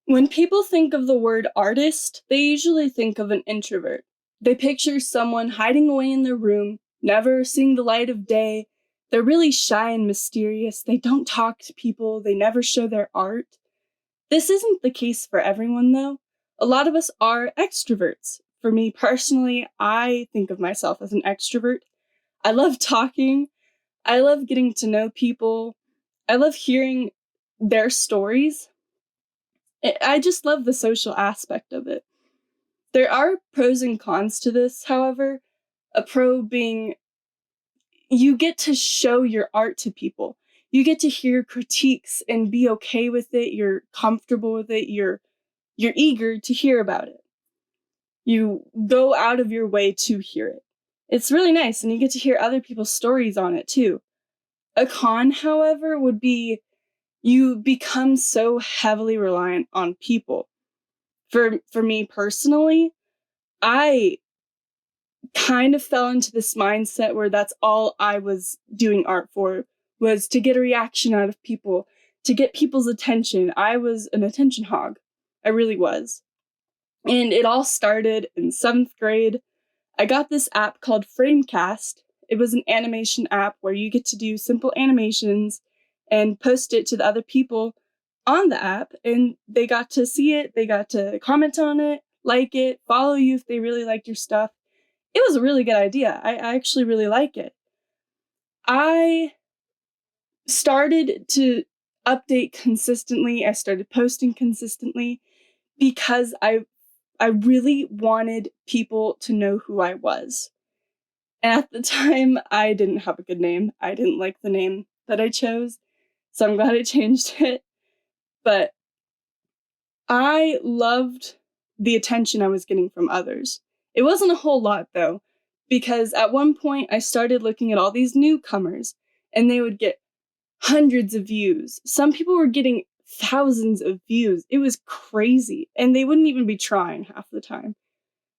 When people think of the word artist, they usually think of an introvert. They picture someone hiding away in their room, never seeing the light of day. They're really shy and mysterious. They don't talk to people. They never show their art. This isn't the case for everyone, though. A lot of us are extroverts. For me personally, I think of myself as an extrovert. I love talking. I love getting to know people. I love hearing their stories. I just love the social aspect of it. There are pros and cons to this, however. A pro being you get to show your art to people. You get to hear critiques and be okay with it. You're comfortable with it. You're eager to hear about it. You go out of your way to hear it. It's really nice, and you get to hear other people's stories on it too. A con, however, would be you become so heavily reliant on people. For me personally, I kind of fell into this mindset where that's all I was doing art for, was to get a reaction out of people, to get people's attention. I was an attention hog. I really was. And it all started in 7th grade. I got this app called Framecast. It was an animation app where you get to do simple animations and post it to the other people on the app, and they got to see it, they got to comment on it, like it, follow you if they really liked your stuff. It was a really good idea. I actually really like it. I started to update consistently. I started posting consistently because I really wanted people to know who I was. And at the time, I didn't have a good name. I didn't like the name that I chose, so I'm glad I changed it. But I loved the attention I was getting from others. It wasn't a whole lot, though, because at one point I started looking at all these newcomers, and they would get hundreds of views. Some people were getting thousands of views. It was crazy, and they wouldn't even be trying half the time.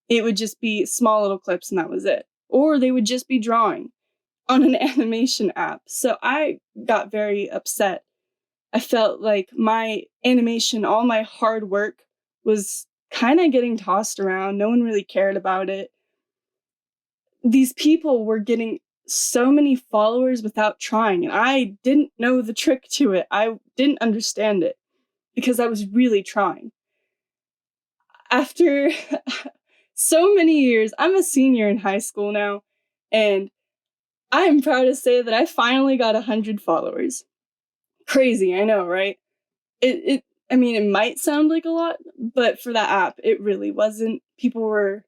It would just be small little clips, and that was it. Or they would just be drawing on an animation app. So I got very upset. I felt like my animation, all my hard work, was kind of getting tossed around. No one really cared about it. These people were getting so many followers without trying, and I didn't know the trick to it. I didn't understand it because I was really trying. After so many years, I'm a senior in high school now, and I'm proud to say that I finally got 100 followers. Crazy, I know, right? I mean, it might sound like a lot, but for that app, it really wasn't. People were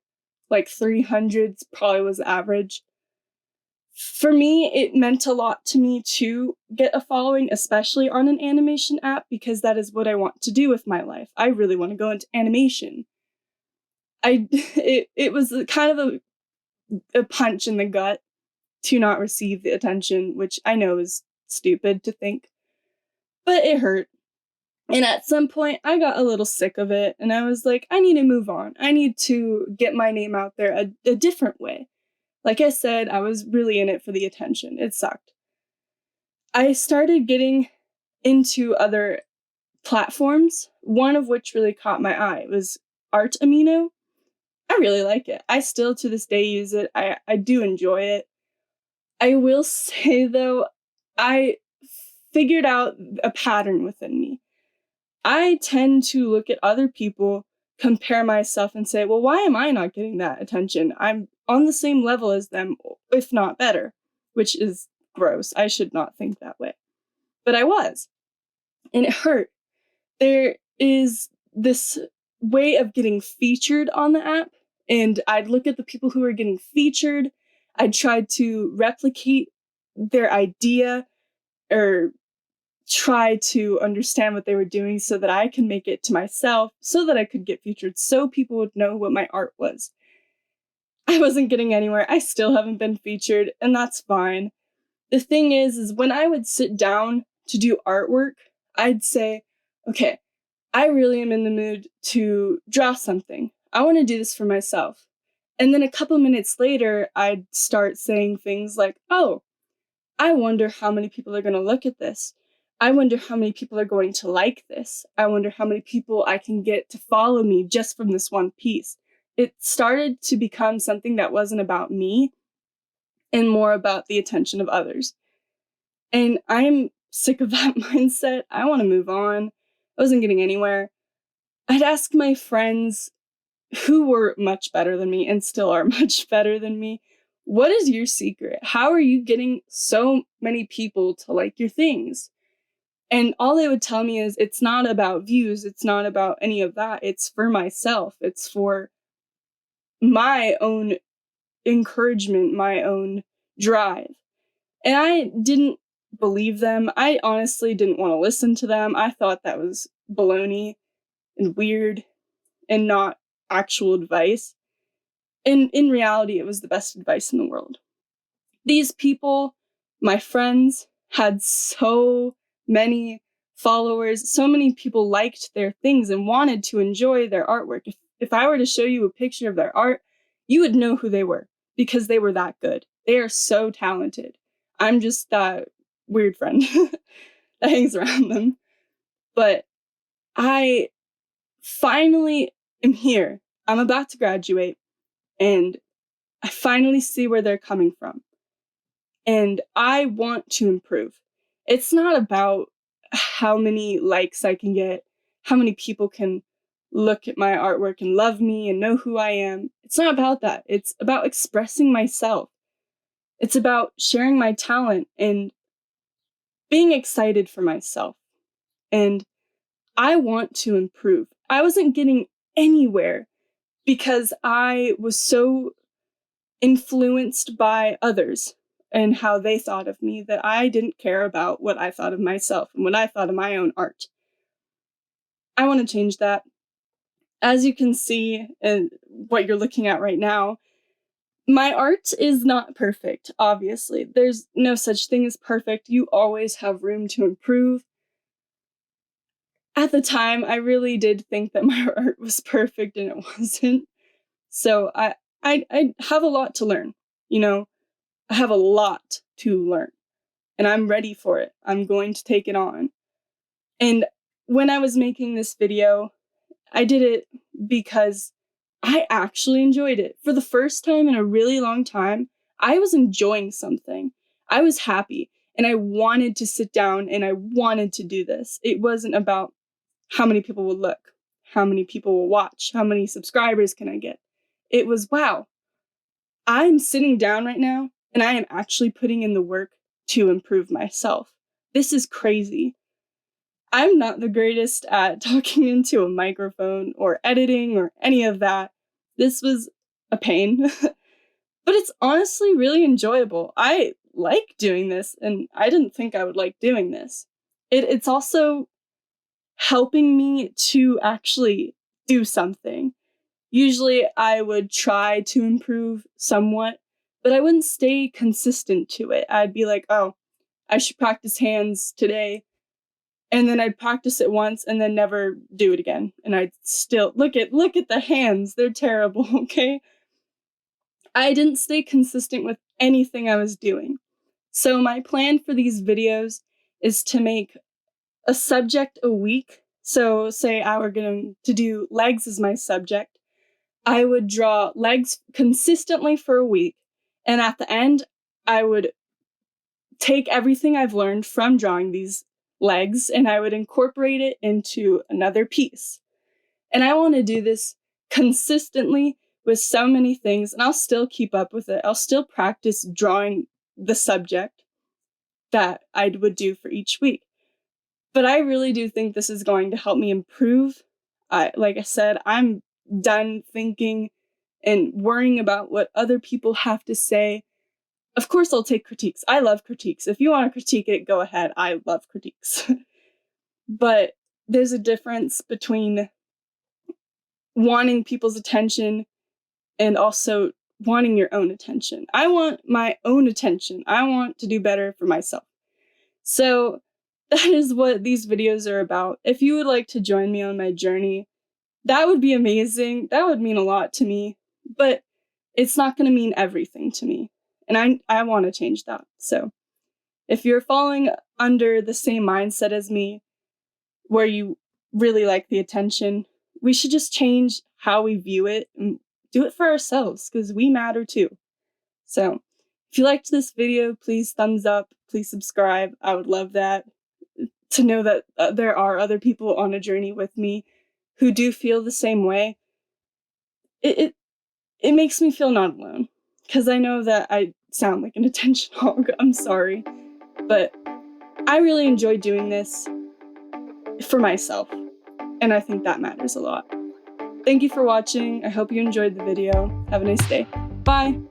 like 300s, probably was the average. For me, it meant a lot to me to get a following, especially on an animation app, because that is what I want to do with my life. I really want to go into animation. It was kind of a punch in the gut to not receive the attention, which I know is stupid to think, but it hurt. And at some point, I got a little sick of it, and I was like, I need to move on. I need to get my name out there a different way. Like I said, I was really in it for the attention. It sucked. I started getting into other platforms, one of which really caught my eye. It was Art Amino. I really like it. I still, to this day, use it. I do enjoy it. I will say, though, I figured out a pattern within me. I tend to look at other people, compare myself, and say, well, why am I not getting that attention? I'm on the same level as them, if not better, which is gross. I should not think that way. But I was. And it hurt. There is this way of getting featured on the app, and I'd look at the people who are getting featured. I'd try to replicate their idea or try to understand what they were doing so that I can make it to myself, so that I could get featured, so people would know what my art was. I wasn't getting anywhere. I still haven't been featured, and that's fine. The thing is when I would sit down to do artwork, I'd say, okay, I really am in the mood to draw something. I want to do this for myself. And then a couple minutes later, I'd start saying things like, oh, I wonder how many people are going to look at this. I wonder how many people are going to like this. I wonder how many people I can get to follow me just from this one piece. It started to become something that wasn't about me and more about the attention of others. And I'm sick of that mindset. I want to move on. I wasn't getting anywhere. I'd ask my friends who were much better than me and still are much better than me, what is your secret? How are you getting so many people to like your things? And all they would tell me is it's not about views. It's not about any of that. It's for myself. It's for my own encouragement, my own drive. And I didn't believe them. I honestly didn't want to listen to them. I thought that was baloney and weird and not actual advice. And in reality, it was the best advice in the world. These people, my friends, had so many followers. So many people liked their things and wanted to enjoy their artwork. If I were to show you a picture of their art, you would know who they were because they were that good. They are so talented. I'm just that weird friend that hangs around them. But I finally am here. I'm about to graduate and I finally see where they're coming from. And I want to improve. It's not about how many likes I can get, how many people can look at my artwork and love me and know who I am. It's not about that. It's about expressing myself. It's about sharing my talent and being excited for myself. And I want to improve. I wasn't getting anywhere because I was so influenced by others and how they thought of me that I didn't care about what I thought of myself and what I thought of my own art. I want to change that. As you can see in what you're looking at right now, my art is not perfect, obviously. There's no such thing as perfect. You always have room to improve. At the time, I really did think that my art was perfect and it wasn't. So I have a lot to learn, you know? I have a lot to learn and I'm ready for it. I'm going to take it on. And when I was making this video, I did it because I actually enjoyed it. For the first time in a really long time, I was enjoying something. I was happy and I wanted to sit down and I wanted to do this. It wasn't about how many people will look, how many people will watch, how many subscribers can I get. It was, wow, I'm sitting down right now and I am actually putting in the work to improve myself. This is crazy. I'm not the greatest at talking into a microphone or editing or any of that. This was a pain, but it's honestly really enjoyable. I like doing this and I didn't think I would like doing this. It's also helping me to actually do something. Usually I would try to improve somewhat, but I wouldn't stay consistent to it. I'd be like, oh, I should practice hands today. And then I'd practice it once and then never do it again. And I'd still look at the hands. They're terrible, okay? I didn't stay consistent with anything I was doing. So my plan for these videos is to make a subject a week. So say I were going to do legs as my subject. I would draw legs consistently for a week, and at the end, I would take everything I've learned from drawing these legs and I would incorporate it into another piece. And I want to do this consistently with so many things, and I'll still keep up with it. I'll still practice drawing the subject that I would do for each week. But I really do think this is going to help me improve. Like I said, I'm done thinking and worrying about what other people have to say. Of course, I'll take critiques. I love critiques. If you want to critique it, go ahead. I love critiques. But there's a difference between wanting people's attention and also wanting your own attention. I want my own attention. I want to do better for myself. So that is what these videos are about. If you would like to join me on my journey, that would be amazing. That would mean a lot to me. But it's not going to mean everything to me. And I want to change that. So If you're falling under the same mindset as me, where you really like the attention, we should just change how we view it and do it for ourselves, because we matter too. So if you liked this video, please thumbs up, please subscribe. I would love that, to know that there are other people on a journey with me who do feel the same way. It makes me feel not alone, because I know that I sound like an attention hog. I'm sorry, but I really enjoy doing this for myself, and I think that matters a lot. Thank you for watching. I hope you enjoyed the video. Have a nice day. Bye!